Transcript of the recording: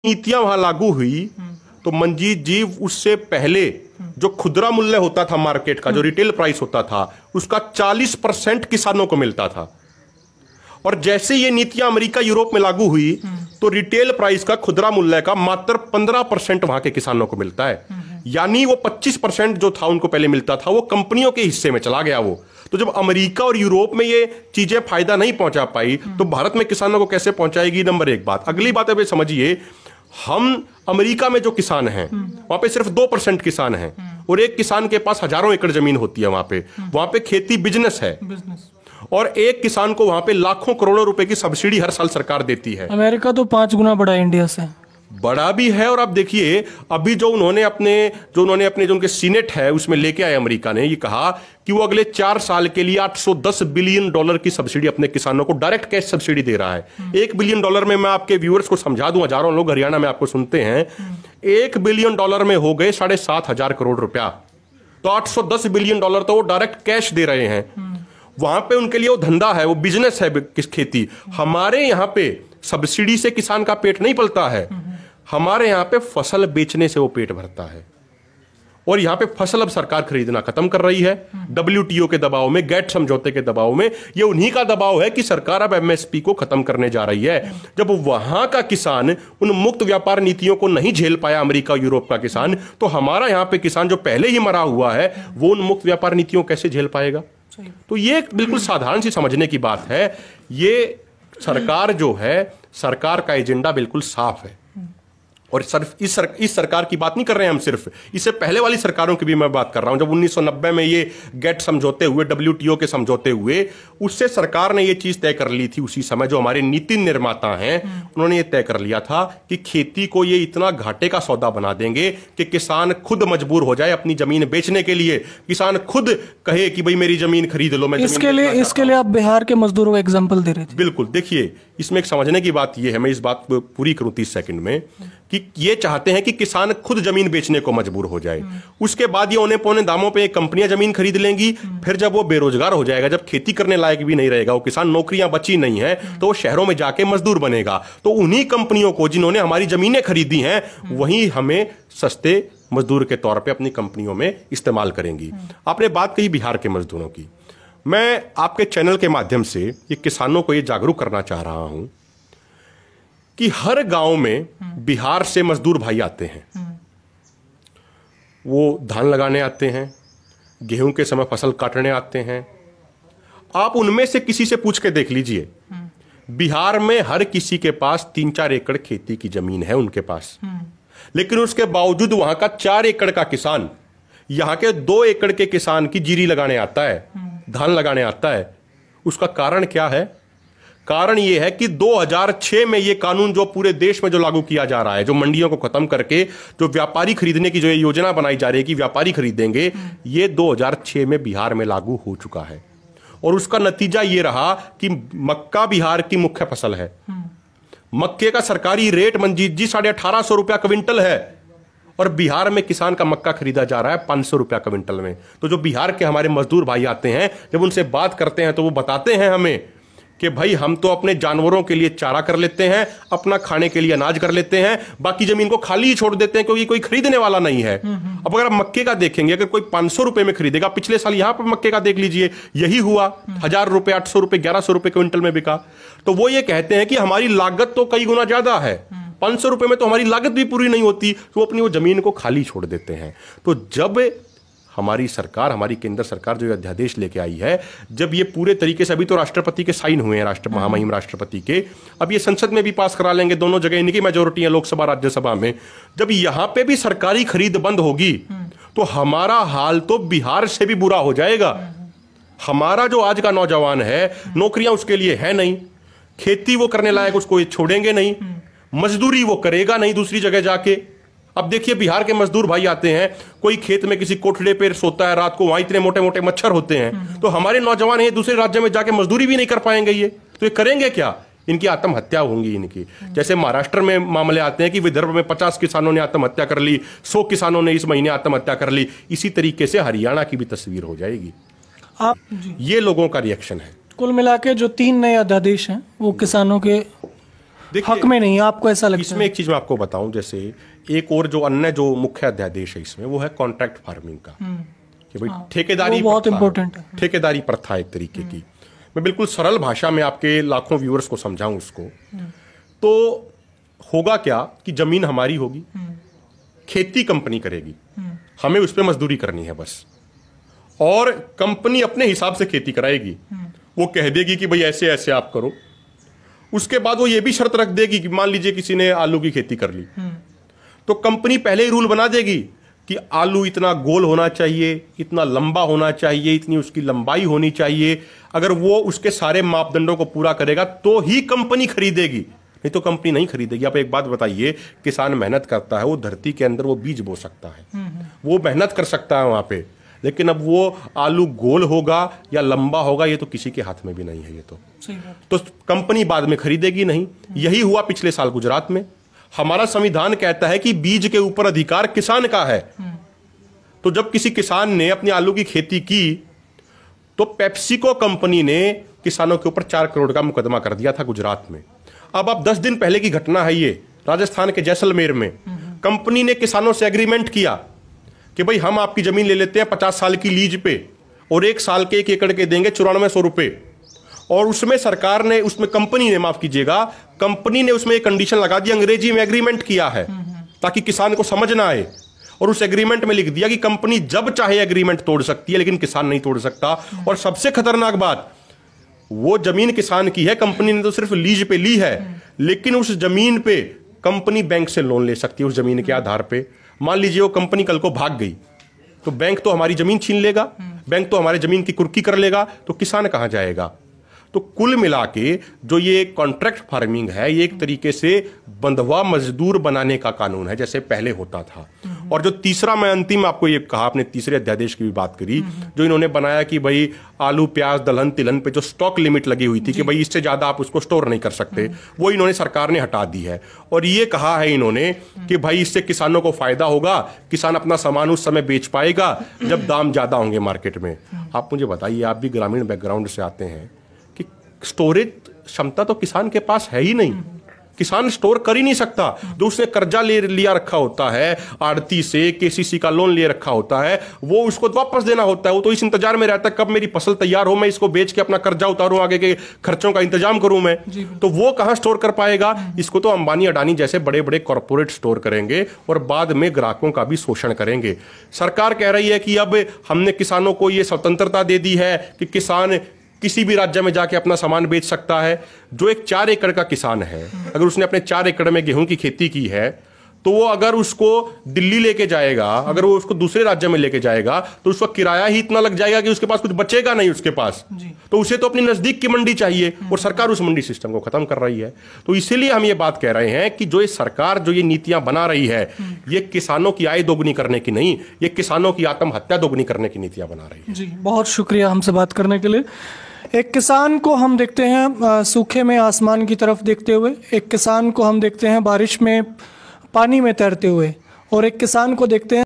नीतियां वहां लागू हुई तो मंजीत जी उससे पहले जो खुदरा मूल्य होता था मार्केट का, जो रिटेल प्राइस होता था, उसका 40% किसानों को मिलता था। और जैसे ये नीतियां अमेरिका यूरोप में लागू हुई तो रिटेल प्राइस का, खुदरा मूल्य का मात्र 15% वहां के किसानों को मिलता है। यानी वो 25% जो था उनको पहले मिलता था वो कंपनियों के हिस्से में चला गया वो। तो जब अमेरिका और यूरोप में ये चीजें फायदा नहीं पहुंचा पाई तो भारत में किसानों को कैसे पहुंचाएगी? नंबर एक बात। अगली बात अब समझिए, हम अमेरिका में जो किसान हैं वहां पे सिर्फ 2% किसान हैं और एक किसान के पास हजारों एकड़ जमीन होती है। वहां पे खेती बिजनेस है और एक किसान को वहां पे लाखों करोड़ों रुपए की सब्सिडी हर साल सरकार देती है। अमेरिका तो 5 गुना बड़ा है इंडिया से, बड़ा भी है। और आप देखिए अभी जो उन्होंने अपने जो उनके सीनेट है उसमें लेके आए अमेरिका ने, ये कहा कि वो अगले 4 साल के लिए $810 बिलियन की सब्सिडी अपने किसानों को डायरेक्ट कैश सब्सिडी दे रहा है। $1 बिलियन में मैं आपके व्यूअर्स को समझा दूं, हजारों लोग हरियाणा में आपको सुनते हैं, $1 बिलियन में हो गए 7,500 करोड़ रुपया। तो $810 बिलियन तो वो डायरेक्ट कैश दे रहे हैं। वहां पे उनके लिए वो धंधा है, वो बिजनेस है खेती। हमारे यहां पे सब्सिडी से किसान का पेट नहीं पलता है, हमारे यहां पे फसल बेचने से वो पेट भरता है। और यहां पे फसल अब सरकार खरीदना खत्म कर रही है WTO के दबाव में, गेट समझौते के दबाव में। ये उन्हीं का दबाव है कि सरकार अब MSP को खत्म करने जा रही है। जब वहां का किसान उन मुक्त व्यापार नीतियों को नहीं झेल पाया, अमेरिका यूरोप का किसान, तो हमारा यहां पे किसान जो पहले ही मरा हुआ है वो उन मुक्त व्यापार नीतियों कैसे झेल पाएगा? तो ये बिल्कुल साधारण सी समझने की बात है। ये सरकार जो है, सरकार का एजेंडा बिल्कुल साफ है। और सिर्फ इस सरकार की बात नहीं कर रहे हैं हम, सिर्फ इससे पहले वाली सरकारों की भी मैं बात कर रहा हूं। जब 1990 में ये गेट समझौते हुए, WTO के समझौते हुए, उससे सरकार ने ये चीज तय कर ली थी। उसी समय जो हमारे नीति निर्माता हैं उन्होंने ये तय कर लिया था कि खेती को ये इतना घाटे का सौदा बना देंगे कि किसान खुद मजबूर हो जाए अपनी जमीन बेचने के लिए। किसान खुद कहे कि भाई मेरी जमीन खरीद लो। मैं इसके लिए आप बिहार के मजदूरों को एग्जाम्पल दे रहे थे। बिल्कुल। देखिए इसमें एक समझने की बात यह है, मैं इस बात को पूरी करूं 30 सेकंड में, कि ये चाहते हैं कि किसान खुद जमीन बेचने को मजबूर हो जाए। उसके बाद ये औने पौने दामों पे कंपनियां जमीन खरीद लेंगी। फिर जब वो बेरोजगार हो जाएगा, जब खेती करने लायक भी नहीं रहेगा, वो किसान, नौकरियां बची नहीं है, तो वो शहरों में जाके मजदूर बनेगा। तो उन्हीं कंपनियों को जिन्होंने हमारी जमीनें खरीदी हैं वही हमें सस्ते मजदूर के तौर पर अपनी कंपनियों में इस्तेमाल करेंगी। आपने बात कही बिहार के मजदूरों की। मैं आपके चैनल के माध्यम से ये किसानों को ये जागरूक करना चाह रहा हूं कि हर गांव में बिहार से मजदूर भाई आते हैं। वो धान लगाने आते हैं, गेहूं के समय फसल काटने आते हैं। आप उनमें से किसी से पूछ के देख लीजिए, बिहार में हर किसी के पास 3-4 एकड़ खेती की जमीन है उनके पास, लेकिन उसके बावजूद वहां का 4 एकड़ का किसान यहां के 2 एकड़ के किसान की जीरी लगाने आता है, धान लगाने आता है। उसका कारण क्या है? कारण यह है कि 2006 में यह कानून जो पूरे देश में जो लागू किया जा रहा है, जो मंडियों को खत्म करके जो व्यापारी खरीदने की जो योजना बनाई जा रही है कि व्यापारी खरीदेंगे, ये 2006 में बिहार में लागू हो चुका है। और उसका नतीजा यह रहा कि मक्का बिहार की मुख्य फसल है। मक्के का सरकारी रेट मंजीत जी 1850 रुपया क्विंटल है और बिहार में किसान का मक्का खरीदा जा रहा है 500 रुपया क्विंटल में। तो जो बिहार के हमारे मजदूर भाई आते हैं, जब उनसे बात करते हैं तो वो बताते हैं हमें कि भाई हम तो अपने जानवरों के लिए चारा कर लेते हैं, अपना खाने के लिए अनाज कर लेते हैं, बाकी जमीन को खाली ही छोड़ देते हैं क्योंकि कोई खरीदने वाला नहीं है। अब अगर आप मक्के का देखेंगे, अगर कोई 500 रुपए में खरीदेगा, पिछले साल यहां पर मक्के का देख लीजिए, यही हुआ, 1000 रुपए, 800 रुपए, 1100 रुपए क्विंटल में बिका। तो वो ये कहते हैं कि हमारी लागत तो कई गुना ज्यादा है, 500 रुपए में तो हमारी लागत भी पूरी नहीं होती, तो अपनी वो जमीन को खाली छोड़ देते हैं। तो जब हमारी सरकार, हमारी केंद्र सरकार जो अध्यादेश लेके आई है, जब ये पूरे तरीके से, अभी तो राष्ट्रपति के साइन हुए हैं, महामहिम राष्ट्रपति के, अब ये संसद में भी पास करा लेंगे, दोनों जगह इनकी मेजोरिटी है, लोकसभा राज्यसभा में। जब यहां पे भी सरकारी खरीद बंद होगी तो हमारा हाल तो बिहार से भी बुरा हो जाएगा। हमारा जो आज का नौजवान है, नौकरियां उसके लिए है नहीं, खेती वो करने लायक उसको छोड़ेंगे नहीं, मजदूरी वो करेगा नहीं दूसरी जगह जाके। अब देखिए बिहार के मजदूर भाई आते हैं, कोई खेत में किसी कोठड़े पे सोता है रात को, वहां इतने मोटे मोटे मच्छर होते हैं, तो हमारे नौजवान ये दूसरे राज्य में जाके मजदूरी भी नहीं कर पाएंगे। ये तो ये करेंगे क्या? इनकी आत्महत्या होंगी इनकी। जैसे महाराष्ट्र में मामले आते हैं कि विदर्भ में 50 किसानों ने आत्महत्या कर ली, 100 किसानों ने इस महीने आत्महत्या कर ली, इसी तरीके से हरियाणा की भी तस्वीर हो जाएगी। ये लोगों का रिएक्शन है। कुल मिला के जो 3 नए अध्यादेश हैं वो किसानों के देखिए, हक में नहीं है, आपको ऐसा लगता इसमें है? एक चीज मैं आपको बताऊं, जैसे एक और जो अन्य जो मुख्य अध्यादेश है इसमें, वो है कॉन्ट्रैक्ट फार्मिंग का, कि भाई ठेकेदारी वो बहुत प्रथा, इंपॉर्टेंट है। ठेकेदारी प्रथा एक तरीके की। मैं बिल्कुल सरल भाषा में आपके लाखों व्यूअर्स को समझाऊं उसको, तो होगा क्या कि जमीन हमारी होगी, खेती कंपनी करेगी, हमें उस पर मजदूरी करनी है बस, और कंपनी अपने हिसाब से खेती कराएगी। वो कह देगी कि भाई ऐसे ऐसे आप करो। उसके बाद वो ये भी शर्त रख देगी कि मान लीजिए किसी ने आलू की खेती कर ली, तो कंपनी पहले ही रूल बना देगी कि आलू इतना गोल होना चाहिए, इतना लंबा होना चाहिए, इतनी उसकी लंबाई होनी चाहिए। अगर वो उसके सारे मापदंडों को पूरा करेगा तो ही कंपनी खरीदेगी, नहीं तो कंपनी नहीं खरीदेगी। आप एक बात बताइए, किसान मेहनत करता है, वो धरती के अंदर वो बीज बो सकता है, वो मेहनत कर सकता है वहां पे, लेकिन अब वो आलू गोल होगा या लंबा होगा ये तो किसी के हाथ में भी नहीं है। ये तो कंपनी बाद में खरीदेगी नहीं। यही हुआ पिछले साल गुजरात में। हमारा संविधान कहता है कि बीज के ऊपर अधिकार किसान का है। तो जब किसी किसान ने अपनी आलू की खेती की तो पेप्सिको कंपनी ने किसानों के ऊपर 4 करोड़ का मुकदमा कर दिया था गुजरात में। अब 10 दिन पहले की घटना है ये, राजस्थान के जैसलमेर में कंपनी ने किसानों से एग्रीमेंट किया कि भाई हम आपकी जमीन ले लेते हैं 50 साल की लीज पे, और 1 साल के 1 एकड़ के देंगे 9400 रुपए। और उसमें सरकार ने, उसमें कंपनी ने, माफ कीजिएगा, कंपनी ने उसमें एक कंडीशन लगा दी, अंग्रेजी में एग्रीमेंट किया है ताकि किसान को समझ ना आए, और उस एग्रीमेंट में लिख दिया कि कंपनी जब चाहे एग्रीमेंट तोड़ सकती है लेकिन किसान नहीं तोड़ सकता। और सबसे खतरनाक बात, वो जमीन किसान की है, कंपनी ने तो सिर्फ लीज पे ली है, लेकिन उस जमीन पे कंपनी बैंक से लोन ले सकती है उस जमीन के आधार पे। मान लीजिए वो कंपनी कल को भाग गई तो बैंक तो हमारी जमीन छीन लेगा, बैंक तो हमारे जमीन की कुर्की कर लेगा, तो किसान कहां जाएगा। तो कुल मिला के जो ये कॉन्ट्रैक्ट फार्मिंग है, ये एक तरीके से बंधुआ मजदूर बनाने का कानून है जैसे पहले होता था। और जो तीसरा, मैं अंतिम आपको ये कहा, आपने तीसरे अध्यादेश की भी बात करी, जो इन्होंने बनाया कि भाई आलू प्याज दलहन तिलहन पे जो स्टॉक लिमिट लगी हुई थी कि भाई इससे ज्यादा आप उसको स्टोर नहीं कर सकते, वो इन्होंने, सरकार ने हटा दी है। और ये कहा है इन्होंने कि भाई इससे किसानों को फायदा होगा, किसान अपना सामान उस समय बेच पाएगा जब दाम ज्यादा होंगे मार्केट में। आप मुझे बताइए, आप भी ग्रामीण बैकग्राउंड से आते हैं, कि स्टोरेज क्षमता तो किसान के पास है ही नहीं, किसान स्टोर कर ही नहीं सकता। जो उसने कर्जा ले लिया रखा होता है आड़ती से, केसीसी का लोन ले रखा होता है, वो उसको वापस देना होता है। वो तो इस इंतजार में रहता है कब मेरी फसल तैयार हो, मैं इसको बेच के अपना कर्जा उतारूं, आगे के खर्चों का इंतजाम करूं मैं। तो वो कहां स्टोर कर पाएगा। इसको तो अंबानी अडानी जैसे बड़े बड़े कॉर्पोरेट स्टोर करेंगे और बाद में ग्राहकों का भी शोषण करेंगे। सरकार कह रही है कि अब हमने किसानों को ये स्वतंत्रता दे दी है कि किसान किसी भी राज्य में जाके अपना सामान बेच सकता है। जो एक 4 एकड़ का किसान है, अगर उसने अपने 4 एकड़ में गेहूं की खेती की है, तो वो अगर उसको दिल्ली लेके जाएगा, अगर वो उसको दूसरे राज्य में लेके जाएगा, तो उसका किराया ही इतना लग जाएगा कि उसके पास कुछ बचेगा नहीं उसके पास। तो उसे तो अपनी नजदीक की मंडी चाहिए, और सरकार उस मंडी सिस्टम को खत्म कर रही है। तो इसीलिए हम ये बात कह रहे हैं कि जो ये सरकार जो ये नीतियां बना रही है, ये किसानों की आय दोगुनी करने की नहीं, ये किसानों की आत्महत्या दोगुनी करने की नीतियां बना रही है। जी, बहुत शुक्रिया हमसे बात करने के लिए। एक किसान को हम देखते हैं सूखे में आसमान की तरफ देखते हुए, एक किसान को हम देखते हैं बारिश में पानी में तैरते हुए, और एक किसान को देखते हैं